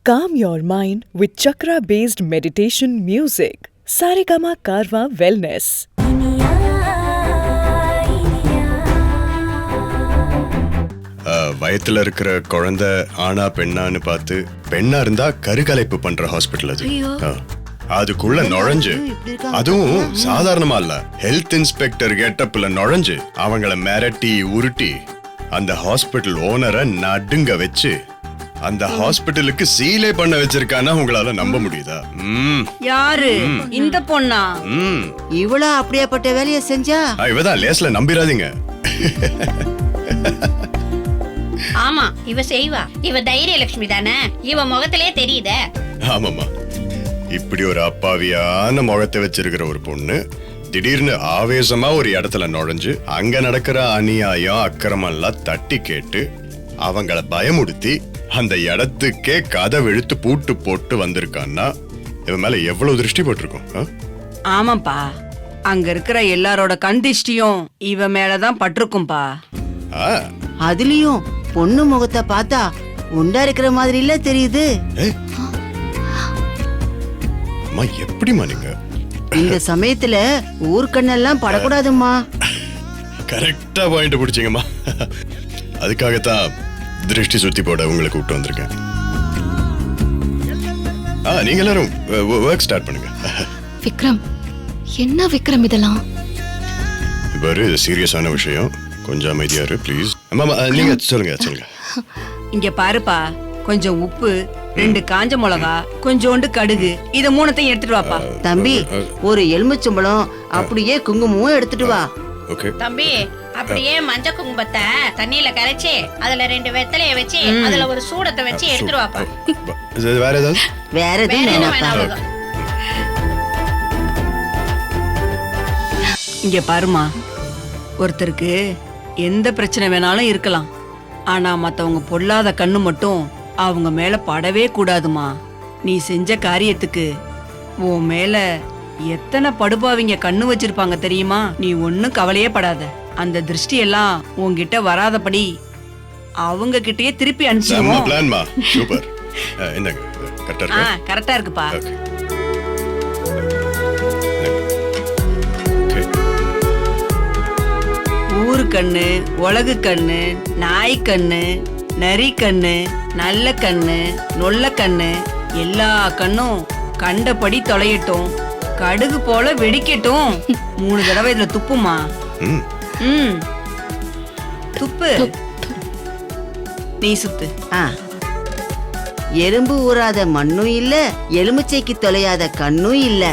Calm your mind with chakra-based meditation music. Saregama Karwa Wellness. வயத்துல இருக்கிற குழந்தை ஆனா பெண்ணான்னு பார்த்து பெண்ணா இருந்தா கருக்கலைப்பு பண்ற ஹாஸ்பிட்டல் அது. அதுக்குள்ள நுழைஞ்சு, அதுவும் சாதாரணமா இல்ல, ஹெல்த் இன்ஸ்பெக்டர் கெட்டப்ல நுழைஞ்சு அவங்கள மிரட்டி உருட்டி அந்த ஹாஸ்பிட்டல் ஓனரை நடுங்க வச்சு அந்த ஹாஸ்பிட்டலுக்கு சீலே பண்ண வச்சிருக்கானா உங்களால நம்ப முடியுதா? யாரு இந்த பொண்ணா? இவளா அப்படியாப்பட்ட வேலையை செஞ்சா? இவதான் லேஸ்ல நம்பிராதீங்க. ஆமா, இவ செய்வா. இவ தைரியலட்சுமி தானே, இவ முகத்திலே தெரியுதே. ஆமாமா, இப்படி ஒரு அப்பாவியான முகத்தை வச்சிருக்கிற ஒரு பொண்ணு திடீர்னு ஆவேசமா ஒரு இடத்துல நுழைஞ்சு அங்க நடக்கிற அநியாயம் அக்கிரமம் எல்லாம் தட்டி கேட்டு அவங்கள பயமுடுத்தி அந்த இடத்துக்கே கதவு இழுத்து பூட்டு போட்டு வந்திருக்கான்னா இவன் மேல எவ்வளவு திருஷ்டி போட்டிருக்கும்? ஆமாப்பா, அங்க இருக்கிற எல்லாரோட கண் திருஷ்டியும் இவ மேலதான் பட்டிருக்கும்பா. அதுலயும் பொண்ணு முகத்தை பார்த்தா உண்டா இருக்கிற மாதிரி இல்ல தெரியுது. எப்படிமா நீங்க இந்த சமயத்துல ஊர்க்கண்ணெல்லாம் படக்கூடாதும்மா. கரெக்டா பாயிண்ட் பிடிச்சீங்கம்மா. அதுக்காகத்தான் திருஷ்டி சுத்தி போட உங்களை கூப்பிட்டு வந்திருக்கேன். நீங்க எல்லாரும் வொர்க் ஸ்டார்ட் பண்ணுங்க. விக்ரம், என்ன விக்ரம் இதெல்லாம்? பாரு, இது சீரியஸான விஷயம், கொஞ்சம் அமைதியா இரு ப்ளீஸ். நீங்க சொல்லுங்க. இங்க பாருப்பா, கொஞ்சம் உப்பு, 2 காஞ்ச மிளகா, கொஞ்சோண்டு கடுகு, இத மூணத்தையும் எடுத்துட்டு வாப்பா. தம்பி, ஒரு எலுமிச்சம்பழம் அப்படியே குங்குமமும் எடுத்துட்டு வா. தம்பி, அப்படியே மஞ்சள் குங்குமத்தை தண்ணியில கரைச்சி அதுல 2 வெத்தலைய வச்சு அதுல ஒரு சூடத்தை வச்சு எடுத்துட்டு வாப்பா. வேற ஏதாவது? வேற எதுவும் இங்க பாருமா, ஒருத்தருக்கு எந்த பிரச்சனை வேணாலும் இருக்கலாம், ஆனா மத்தவங்க பொல்லாத கண்ணு மட்டும் அவங்க மேல படவே கூடாதுமா. நீ செஞ்ச காரியத்துக்கு உன் மேல எத்தனை படுபாவிங்க கண்ணு வச்சிருப்பாங்க தெரியுமா? நீ ஒன்னும் கவலையே படாத. அந்த திருஷ்டி எல்லாம் உன்கிட்ட வராதபடி அவங்க கிட்டயே திருப்பி அனுப்பிடுவோம். கரெக்டா இருக்குப்பா. ஊரு கண்ணு, உலகு கண்ணு, நாய் கண்ணு, நரி கண்ணு, நல்ல கண்ணு, நொல்ல கண்ணு, எல்லா கண்ணும் கண்டபடி தொலையட்டும், கடுகு போல வெடிக்கட்டும். 3 தடவை இதுல துப்புமா. துப்பு, நீ சுத்து. எறும்பு ஊறாத மண்ணும் இல்ல, எலுமிச்சைக்கு தொலையாத கண்ணும் இல்ல.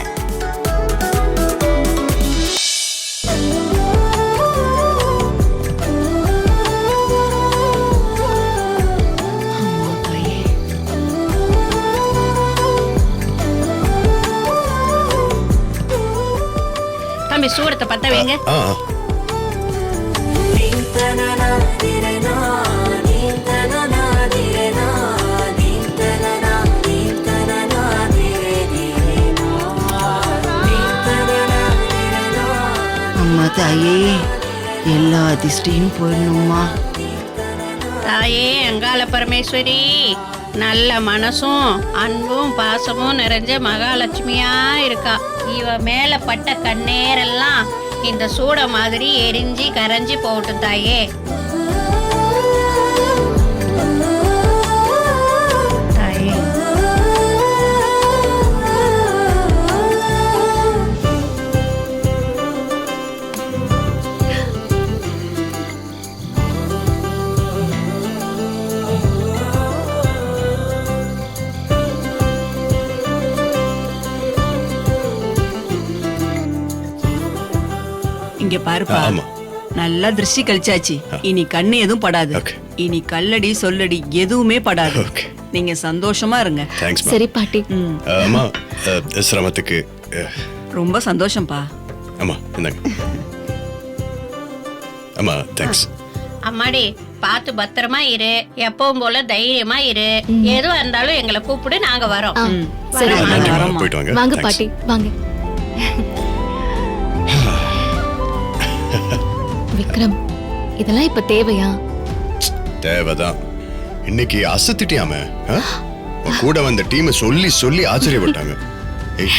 தம்பி, சூடத்தை பத்த வைங்க. அம்மா தாயே, எல்லா அதிர்ஷ்டியும் போயிடணுமா. தாயே அங்காள பரமேஸ்வரி, நல்ல மனசும் அன்பும் பாசமும் நிறைஞ்ச மகாலட்சுமியா இருக்கா. இவ மேல பட்ட கண்ணேரெல்லாம் இந்த சூட மாதிரி எரிஞ்சு கரைஞ்சி போகட்டும் தாயே. தாயே, இங்க பாருப்பா, நல்லா திருஷ்டி கழிச்சாச்சு. இனி கண்ணு எதுவும் படாது. இனி கல்லடி சொல்லடி எதுவுமே படாது. நீங்க சந்தோஷமா இருங்க. சரி பாட்டி. அம்மா, சிரமத்துக்கு ரொம்ப சந்தோஷம்பா. அம்மா இந்தாங்க. அம்மா தேங்க்ஸ். அம்மாடி, பார்த்து பத்திரமா இரு, எப்பவும் போல தைரியமா இரு. எதுவா இருந்தாலும் எங்களை கூப்பிடு, நாங்க வரோம். சரி, போயிட்டு வாங்க. வாங்க பாட்டி, வாங்க. விக்ரம், இதெல்லாம் இப்ப தேவையா? தேவைதான். இன்னைக்கு அசத்திட்டியாம உன் கூட வந்த டீம் சொல்லி சொல்லி ஆச்சரியப்பட்டாங்க. ஏய்,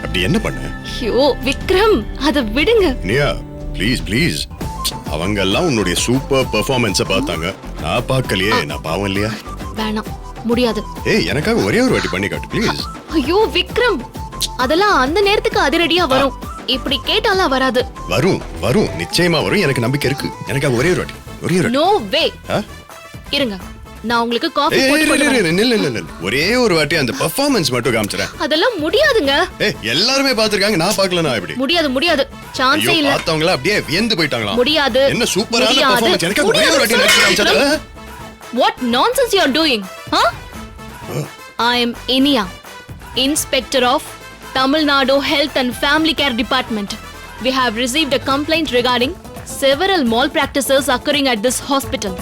அப்படி என்ன பண்ண? ஐயோ விக்ரம், அத விடுங்க. நியா ப்ளீஸ் ப்ளீஸ், அவங்க எல்லாம் உன்னுடைய சூப்பர் பெர்ஃபார்மன்ஸை பார்த்தாங்க. நான் பார்க்கலையே, நான் பாவம் இல்லையா? வேணாம், முடியாது. ஏய், எனக்காக ஒரே ஒரு வாட்டி பண்ணி காட்டு ப்ளீஸ். ஐயோ விக்ரம், அதெல்லாம் அந்த நேரத்துக்கு அதிரடியா வரும். இப்படி கேட்டாலாம் வராது. வரும் வரும், நிச்சயமா வரும், எனக்கு நம்பிக்கை இருக்கு. எனக்காக ஒரே ஒரு வாட்டி, ஒரே ஒரு வாட்டி. No way. ஆ? இருங்க, நான் உங்களுக்கு காஃபி ஏய், போட்டு இரு, கொண்டு இரு, வரேன். இரு, நில்லு, நில்லு. ஒரே ஒரு வாட்டி அந்த பெர்ஃபார்மன்ஸ் மட்டும் காமிச்சறேன். அதெல்லாம் முடியாதுங்க. ஏய், எல்லாருமே பாத்துருக்காங்க, நான் பார்க்கலனா எப்படி? முடியாது முடியாது, சான்ஸே ஐயோ, இல்ல. பார்த்தவங்கள அப்படியே வியந்து போயிட்டாங்களா? முடியாது. என்ன சூப்பரான முடியாது. பெர்ஃபார்மன்ஸ், எனக்கு ஒரே ஒரு வாட்டி நடிச்சு காமிச்சது. What nonsense you are doing? Huh? I am Inia, Inspector of Tamil Nadu Health and Family Care Department. We have received a complaint regarding several malpractices occurring at this hospital.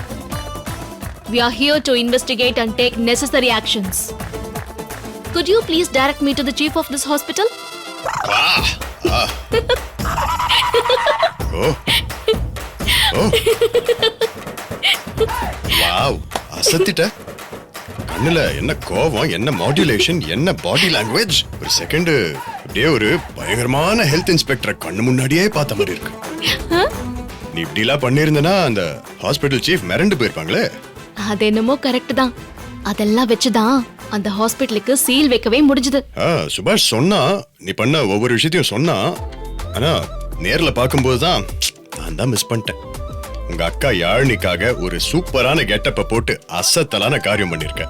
We are here to investigate and take necessary actions. Could you please direct me to the chief of this hospital? ஓ ஓ wow, அசத்திட்ட. கண்ணுல என்ன கோவம், என்ன modulation, என்ன body language. ஒரு second அப்படியே ஒரு பயங்கரமான ஹெல்த் இன்ஸ்பெக்டரை கண்ணு முன்னாடியே பார்த்த மாதிரி இருக்கு. நீ இப்படி எல்லாம் பண்ணிருந்தனா அந்த ஹாஸ்பிடல் சீஃப் மிரண்டு போயிருப்பாங்களே. அது என்னமோ கரெக்ட் தான். அதெல்லாம் வச்சுதான் அந்த ஹாஸ்பிடலுக்கு சீல் வைக்கவே முடிஞ்சது. சுபாஷ் சொன்னா, நீ பண்ண ஒவ்வொரு விஷயத்தையும் சொன்னா. ஆனா நேர்ல பார்க்கும்போது தான் நான் தான் மிஸ் பண்ணிட்டேன். உங்க அக்கா யாழ்னிக்காக ஒரு சூப்பரான கெட்டப்ப போட்டு அசத்தலான காரியம் பண்ணிருக்க.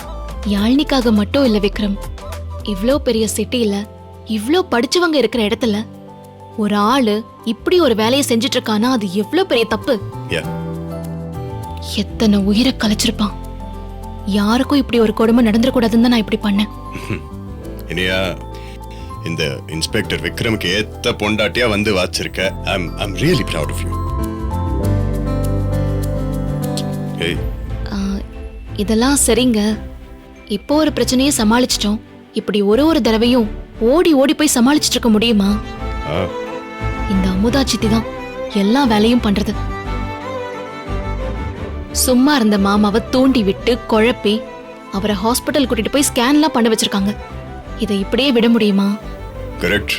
யாழ்னிக்காக மட்டும் இல்ல விக்ரம், இவ்ளோ பெரிய சிட்டில இவ்ளோ படிச்சவங்க இருக்கிற இடத்துல ஒரு ஆளு இப்படி ஒரு வேலையை செஞ்சுட்டு இருக்கானா, அது எவ்ளோ பெரிய தப்பு. Yeah. எத்தனை உயிரை கலைச்சிருப்பான். யாருக்கும் இப்படி ஒரு கொடுமை நடந்துடக்கூடாதுன்னு தான் நான் இப்படி பண்ணேன். இனியா, இந்த இன்ஸ்பெக்டர் விக்ரமுக்கு ஏத்த பொண்டாட்டியா வந்து வாச்சிருக்க. I'm really proud of you. Hey. இதெல்லாம் சரிங்க. இப்போ ஒரு பிரச்சனையை சமாளிச்சிட்டோம். இப்படி ஒரு தடவையும் ஓடி ஓடி போய் சமாளிச்சிட்டு இருக்க முடியுமா? இந்த அமுதா சித்தி தான் எல்லா வேலையும் பண்றது. சும்மா இருந்த மாமாவை தூண்டி விட்டு குழப்பி அவரை ஹாஸ்பிட்டல் கூட்டிட்டு போய் ஸ்கேன்லாம் பண்ண வச்சிருக்காங்க. இதை இப்படியே விட முடியுமா? கரெக்ட்.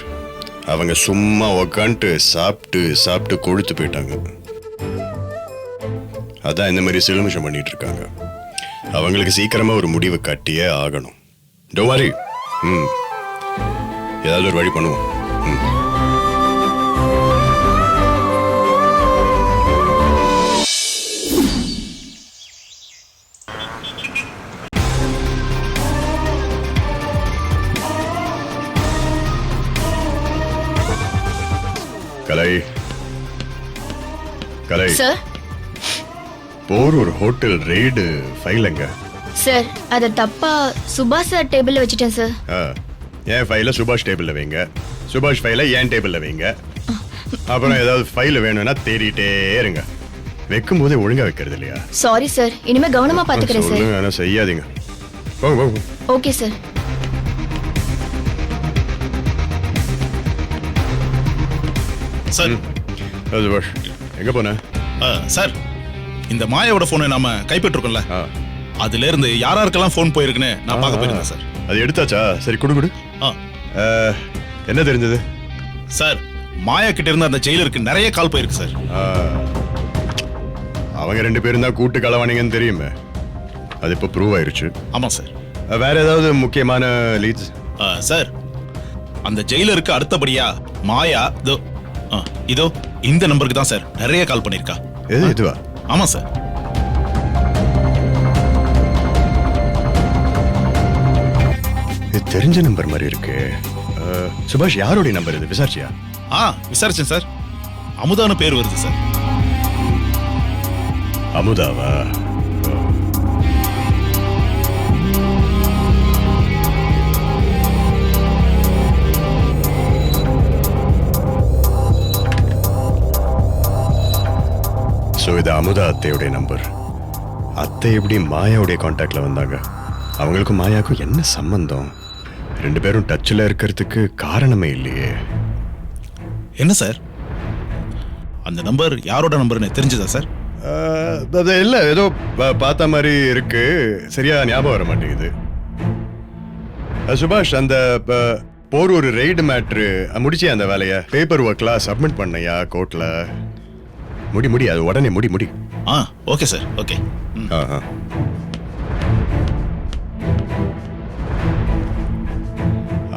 அவங்க சும்மா உக்காந்துட்டு சாப்பிட்டு சாப்பிட்டு கொழுத்து போயிட்டாங்க. அதான் இந்த மாதிரி சிலுமிஷம் பண்ணிட்டு இருக்காங்க. அவங்களுக்கு சீக்கிரமா ஒரு முடிவு கட்டியே ஆகணும். Don't worry. ஏதாவது ஒரு வழி பண்ணுவோம். கலை கலை சார் போர் ஒரு ஹோட்டல் ரெய்டு ஃபைலுங்க. சார் அதை தப்பா சுபாஷ் சார் டேபிள்ல வச்சுட்டேன் சார். என் ஃபைலை சுபாஷ் டேபிள்ல வைங்க, சுபாஷ் ஃபைலை என் டேபிள்ல வைங்க. அப்புறம் ஏதாவது ஃபைல் வேணும்னா தேடிட்டே இருங்க. வைக்கும் போதே ஒழுங்கா வைக்கிறது இல்லையா? சாரி சார், இனிமே கவனமா பாத்துக்கிறேன் சார். சொல்லுங்க, ஆனா செய்யாதீங்க. போங்க போங்க. Okay sir. சார் சுபாஷ் எங்க போன? சார், இந்த மாயாவோட போனை நாம கைப்பற்றிருக்கோம்ல, அதுல இருந்து யாராருக்கெல்லாம் போன் போயிருக்குன்னு நான் பார்க்க போயிருந்தேன் சார். அது எடுத்தாச்சா? சரி, குடு. என்ன தெரிஞ்சது? சார், மாயா கிட்ட இருந்து அந்த ஜெயிலருக்கு நிறைய கால் போயிருக்கு சார். அவங்க 2 பேரும் தான் கூட்டு களவானீங்கன்னு தெரியுமே. அது இப்போ ப்ரூவ் ஆயிருச்சு. ஆமா சார். வேற ஏதாவது முக்கியமான லீட்ஸ்? சார், அந்த ஜெயிலருக்கு அடுத்தபடியா மாயா இதோ இந்த நம்பருக்கு தான் சார் நிறைய கால் பண்ணிருக்கா. இதுவா? ஆமா சார். இது தெரிஞ்ச நம்பர் மாதிரி இருக்கு. சுபாஷ், யாரோட நம்பர் இது? விசாரிச்சியா? விசாரிச்சேன் சார். அமுதான்னு பேர் வருது சார். அமுதாவா? இது அமுதா அத்தையுடைய நம்பர். அத்தை எப்படி மாயாவுடைய கான்டாக்ட்ல வந்தாங்க? அவங்களுக்கும் மாயாவுக்கும் என்ன சம்பந்தம்? 2 பேரும் டச்ல இருக்கிறதுக்கு காரணமே இல்லையே. என்ன சார், அந்த நம்பர் யாரோட நம்பர்னு தெரிஞ்சதா சார்? அது இல்ல, ஏதோ பார்த்த மாதிரி இருக்கு, சரியா ஞாபகம் வர மாட்டேங்குது. சுபாஷ், அந்த போர் ஒரு ரெய்டு மேட்ரு முடிச்சியா? அந்த வேலையை பேப்பர் ஒர்க்லாம் சப்மிட் பண்ணையா கோர்ட்ல? முடி அது உடனே முடி. Okay sir, okay.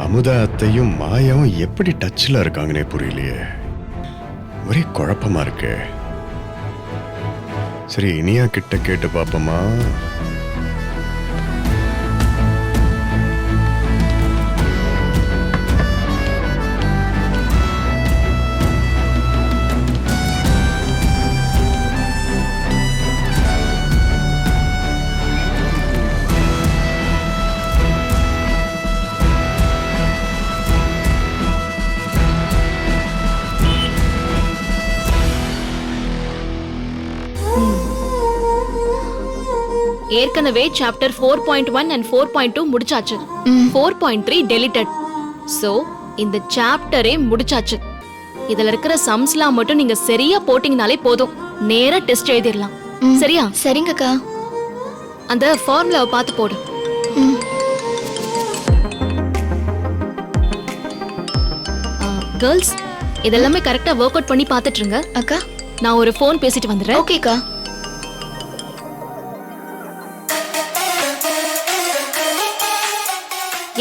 அமுதா அத்தையும் மாயாவும் எப்படி டச்ல இருக்காங்கன்னே புரியலையே. ஒரே குழப்பமா இருக்கு. சரி, இனியா கிட்ட கேட்டு பாப்போமா? ஏற்கனவே சாப்டர் 4.1 and 4.2 முடிச்சாச்சு. 4.3 deleted. சோ இந்த சாப்டரே முடிச்சாச்சு. இதுல இருக்கிற சம்ஸ்லாம் மட்டும் நீங்க சரியா போட்டீங்கனாலே போதும், நேரா டெஸ்ட் எழுதிடலாம். சரியா? சரிங்கக்கா. அந்த ஃபார்முலாவை பார்த்து போடு. கேர்ள்ஸ், இதெல்லாமே கரெக்டா ஒர்க் அவுட் பண்ணி பார்த்துட்டு இருங்க. அக்கா, நான் ஒரு ஃபோன் பேசிட்டு வந்துடுறேன். ஓகேக்கா.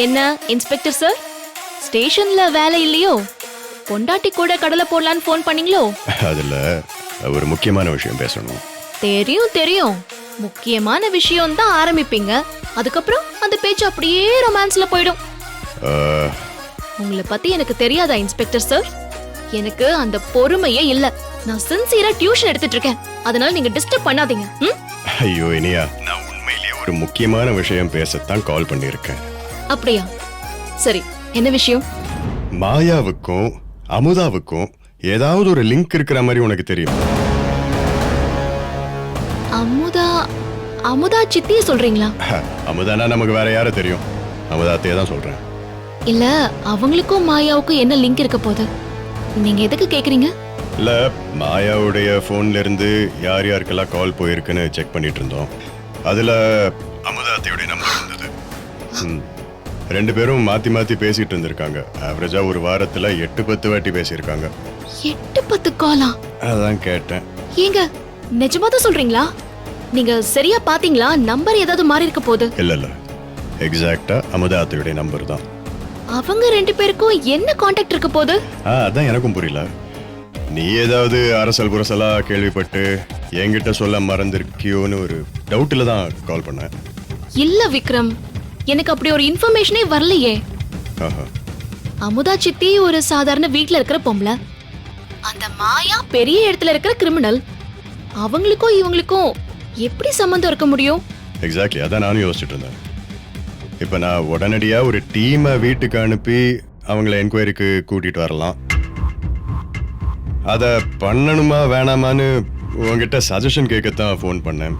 என்ன இன்ஸ்பெக்டர் சார், ஸ்டேஷன்ல வேலை இல்லையோ? பொண்டாட்டி கூட கடலை போடலான்னு ஃபோன் பண்ணீங்களோ? அதுல ஒரு முக்கியமான விஷயம் பேசணும். தெரியும். முக்கியமான விஷயம் தான் ஆரம்பிப்பீங்க, அதுக்கப்புறம் அந்த பேச்சு அப்படியே ரொமான்ஸ்ல போயிடும். உங்களை பத்தி எனக்கு தெரியாதா இன்ஸ்பெக்டர் சார்? எனக்கு அந்த பொறுமையே இல்ல. நான் சின்சியரா டியூஷன் எடுத்துட்டு இருக்கேன், அதனால நீங்க டிஸ்டர்ப் பண்ணாதீங்க. ஐயோ இனியா, நான் உண்மையிலேயே ஒரு முக்கியமான விஷயம் பேசத்தான் கால் பண்ணியிருக்கேன். அப்படியா? சரி, என்ன விஷயம்? மாயாவுக்கும் அமுதாவுக்கும் ஏதாவது ஒரு லிங்க் இருக்கிற மாதிரி உனக்கு தெரியும்? அமுதா சித்திய சொல்றீங்களா? அமுதானா நமக்கு வேற யார தெரியும்? அமுதாத்தையே தான் சொல்றேன். இல்ல, அவங்களுக்கும் மாயாவுக்கும் என்ன லிங்க் இருக்க போகுது? நீங்க எதுக்கு கேக்குறீங்க? இல்ல, மாயாவுடைய போன்ல இருந்து யார் யாருக்கெல்லாம் கால் போயிருக்குன்னு செக் பண்ணிட்டு இருந்தோம். அதுல அமுதாத்தையுடைய நம்பர் இருந்தது. ரெண்டு பேரும் மாத்தி பேசிட்டு இருந்திருக்காங்க. ஆவரேஜா ஒரு வாரத்துல 8-10 வாட்டி பேசியிருக்காங்க. 8-10 காலா? அதான் கேட்டேன். ஏங்க, நிஜமா தான் சொல்றீங்களா? நீங்க சரியா பாத்தீங்களா? நம்பர் ஏதாவது மாறி இருக்க போகுது? இல்ல, எக்ஸாக்ட்டா அமுதாத்தையுடைய நம்பர் தான். அவங்க ரெண்டு பேருக்கும் என்ன கான்டாக்ட் இருக்க போகுது? அதான் எனக்கும் புரியல. நீ ஏதாவது அரசல் புரசலா கேள்விப்பட்டு என்கிட்ட சொல்ல மறந்திருக்கியோன்னு ஒரு டவுட்ல தான் கால் பண்ணேன். இல்ல விக்ரம், எனக்கு அப்படி ஒரு இன்ஃபர்மேஷனே வரலையே. அமுதா சித்தி ஒரு சாதாரண வீட்ல இருக்கிற பொம்பளை, அந்த மாயா பெரிய இடத்துல இருக்கிற கிரிமினல். அவங்களுக்கும் இவங்களுக்கும் எப்படி சம்பந்தம் இருக்க முடியும்? எக்ஸாக்ட்லி, அதான் நானும் யோசிச்சுட்டு இருந்தேன். இப்ப நான் உடனடியா ஒரு டீமை வீட்டுக்கு அனுப்பி அவங்கள என்கொயரிக்கு கூட்டிட்டு வரலாம். அத பண்ணணுமா வேணாமான்னு உங்ககிட்ட சஜஷன் கேட்கத்தான் ஃபோன் பண்ணேன்.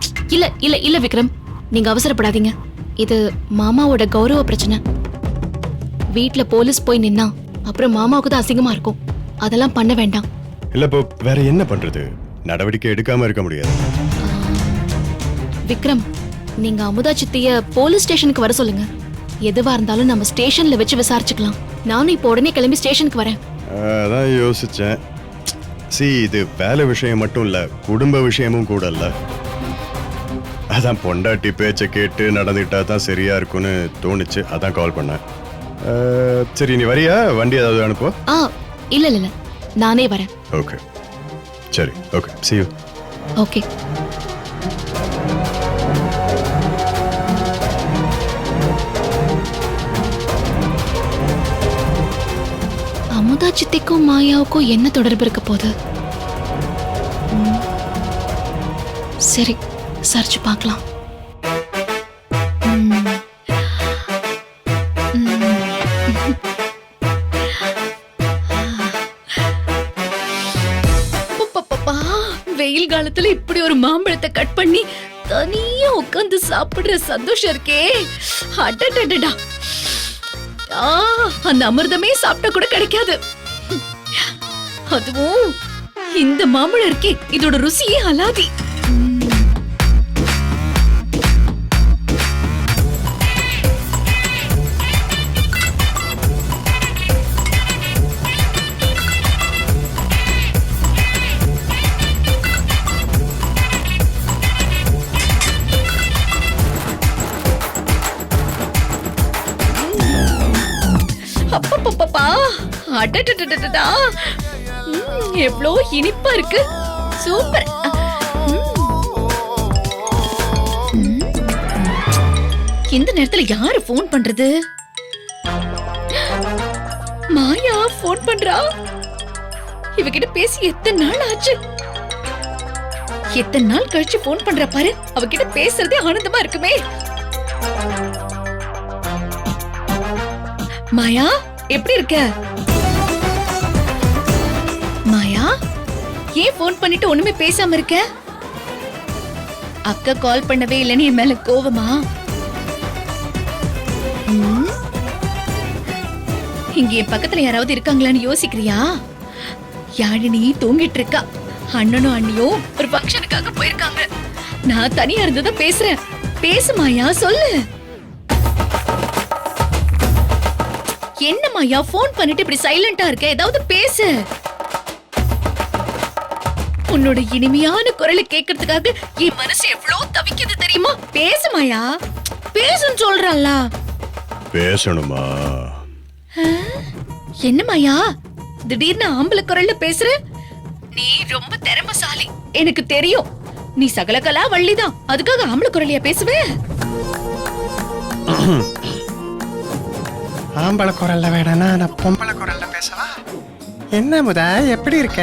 இல்ல விக்ரம், நீங்க அவசரப்படாதீங்க. இது மாமாவோட கௌரவ பிரச்சனை. வீட்ல போலீஸ் போய் நின்னா அப்புறம் மாமாவுக்கு தான் அசிங்கமா இருக்கும். அதெல்லாம் பண்ண வேண்டாம். இல்ல, இப்போ வேற என்ன பண்றது? நடவடிக்கை எடுக்காம இருக்க முடியாது. விக்ரம், நீங்க அமுதா சித்திய போலீஸ் ஸ்டேஷனுக்கு வர சொல்லுங்க. எதுவா இருந்தாலும் நம்ம ஸ்டேஷன்ல வச்சு விசாரிச்சுக்கலாம். நானும் இப்போ உடனே கிளம்பி ஸ்டேஷனுக்கு வரேன். அதான் யோசிச்சேன். இது வேலை விஷயம் மட்டும் இல்ல, குடும்ப விஷயமும் கூட இல்ல. அதான் பொண்டாட்டி பேச்சை கேட்டு நடந்துட்டா தான் சரியா இருக்கும்னு தோணுச்சு. அதான் கால் பண்ணேன். சரி, நீ வரியா? வண்டி ஏதாவது அனுப்போ? இல்ல, நானே வரேன். ஓகே, சரி, okay, see you. Okay. Amudha சித்திக்கும் மாயாவுக்கும் என்ன தொடர்பு இருக்க போகுது? சரி, சர்ச் பார்க்கலாம். வெயில் காலத்துல இப்படி ஒரு மாம்பழத்தை கட் பண்ணி தனியா உட்கார்ந்து சாப்பிடுற சந்தோஷம் இருக்கே. அடடடடா, அந்த அமிர்தமே சாப்பிட்டா கூட கிடைக்காது. அதுவும் இந்த மாம்பழம் இருக்கே, இதோட ருசியே அலாதி. அப்பப்பப்பா அடடடடடா எவ்வளோ இனிப்பா இருக்கு சூப்பர் இந்த நேரத்துல யாரு ஃபோன் பண்றது மாயா ஃபோன் பண்றா இவகிட்ட பேசி எத்தனை நாள் ஆச்சு எத்தனை நாள் கழிச்சு ஃபோன் பண்ற பாரு அவகிட்ட பேசுறதே ஆனந்தமா இருக்குமே மாயா எப்படி இருக்க மாயா ஏன் ஃபோன் பண்ணிட்டு ஒண்ணுமே பேசாம இருக்க அக்கா கால் பண்ணவே இல்லைன்னு என் மேல கோவமா இங்க என் பக்கத்துல யாராவது இருக்காங்களான்னு யோசிக்கிறியா யாழினி தூங்கிட்டு இருக்கா அண்ணனும் அண்ணியும் ஒரு ஃபங்க்ஷனுக்காக போயிருக்காங்க நான் தனியா இருந்துதான் பேசுறேன் பேசு மாயா சொல்லு என்ன மாயா ஃபோன் பண்ணிட்டு இப்படி சைலண்டா இருக்க ஏதாவது பேசு உன்னோட இனிமையான குரலை கேட்கறதுக்காக என் மனசு எவ்வளவு தவிக்குது தெரியுமா பேசு மாயா பேசுன்னு சொல்றல்ல பேசணுமா என்ன மாயா திடீர்னு ஆம்பளை குரல்ல பேசுற நீ ரொம்ப திறமைசாலி எனக்கு தெரியும் நீ சகலகலா வள்ளிதான் அதுக்காக ஆம்பளை குரலையா பேசுவே ஆம்பளை குரல்ல வேணா நான் பொம்பளை குரல்ல பேசவா என்ன முதா எப்படி இருக்க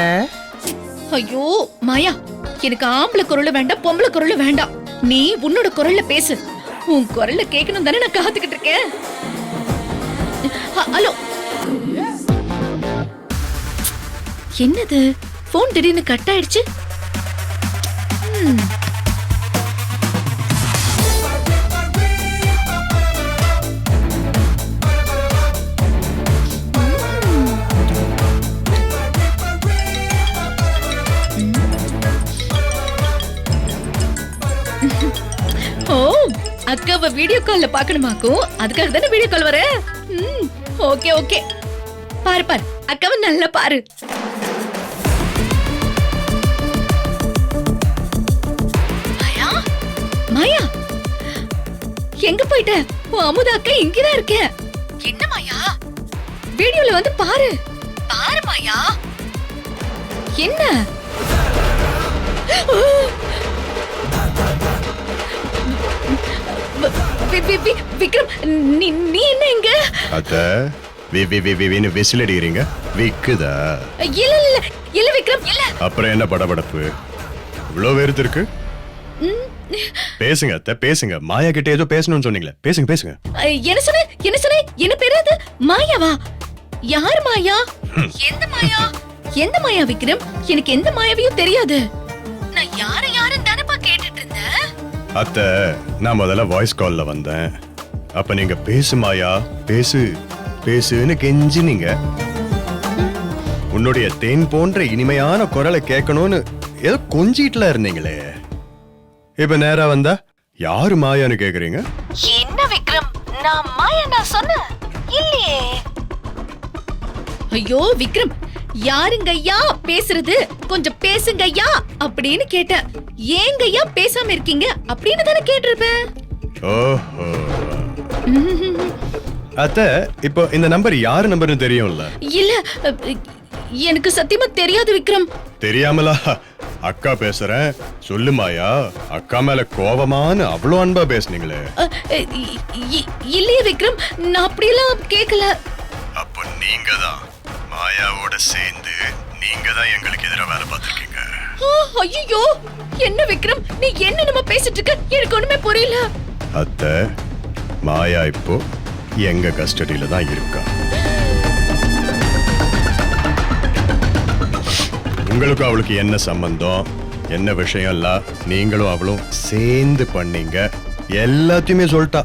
ஐயோ மாயா எனக்கு ஆம்பளை குரல் வேண்டாம் பொம்பளை குரல் வேண்டாம் நீ உன்னோட குரல்ல பேசு உன் குரல்ல கேட்கணும் தானே நான் காத்துக்கிட்டு இருக்கேன் ஹலோ என்னது போன் திடீர்னு கட் ஆயிடுச்சு ஓ அக்காவை வீடியோ கால்ல பாக்கணுமாக்கும் அதுக்காக தானே வீடியோ கால் வர ஓகே ஓகே பாரு பாரு அக்காவை நல்லா பாரு மாயா மாயா எங்க போயிட்ட உன் அமுதா அக்கா இங்கதான் இருக்க என்ன மாயா வீடியோல வந்து பாரு பாரு மாயா என்ன விக்ரம் நீ என்ன இங்க அத்த வின்னு விசில் அடிக்கிறீங்க விக்குதா இல்ல இல்ல இல்ல விக்ரம் இல்ல அப்புறம் என்ன படபடப்பு இவ்வளவு வேறுது இருக்கு பேசுங்க அத்த பேசுங்க மாயா கிட்ட ஏதோ பேசணும்னு சொன்னீங்களே பேசுங்க பேசுங்க என்ன சொன்ன என்ன பேரு அது மாயாவா யார் மாயா எந்த மாயா எந்த மாயா விக்ரம் எனக்கு எந்த மாயாவையும் தெரியாது நான் யாருன்னு தானப்பா கேட்டுட்டு இருந்தேன் அத்த நான் முதல்ல வாய்ஸ் கால்ல வந்தேன் அப்ப நீங்க பேசு மாயா பேசு பேசுன்னு கெஞ்சினீங்க உன்னுடைய தேன் போன்ற இனிமையான குரலை கேட்கணும்னு ஏதோ கொஞ்சிட்டுல இருந்தீங்களே இப்ப நேரா வந்தா யாரு மாயான்னு கேக்குறீங்க என்ன விக்ரம் நான் மாயா நான் சொன்னேன் இல்லையே ஐயோ விக்ரம் யாருங்க ஐயா பேசுறது கொஞ்சம் பேசுங்க ஐயா அப்படின்னு கேட்டேன் ஏங்க ஐயா பேசாம இருக்கீங்க அப்படின்னு தானே கேட்டிருப்பேன் ஓஹோ அத்த இப்போ இந்த நம்பர் யாரு நம்பர்னு தெரியும்ல இல்ல எனக்கு சத்தியமா தெரியாது விக்ரம் தெரியாமலா அக்கா பேசுறேன் சொல்லு மாயா அக்கா மேல கோபமான அவ்வளவு அன்பா பேசுனீங்களே இல்லையே விக்ரம் நான் அப்படியெல்லாம் கேட்கல அப்போ நீங்க தான் மாயாவோட சேர்ந்து நீங்க தான் எங்களுக்கு எதிராக வேலை பார்த்திருக்கீங்க ஐயோ என்ன விக்ரம் நீ என்ன நம்ம பேசிட்டு இருக்க எனக்கு ஒண்ணுமே புரியல அத்தை மாயா இப்போ எங்க கஸ்டடியில தான் இருக்கா உங்களுக்கும் அவளுக்கு என்ன சம்பந்தம் என்ன விஷயம் எல்லாம் நீங்களும் அவளும் சேர்ந்து பண்ணீங்க எல்லாத்தையுமே சொல்லிட்டா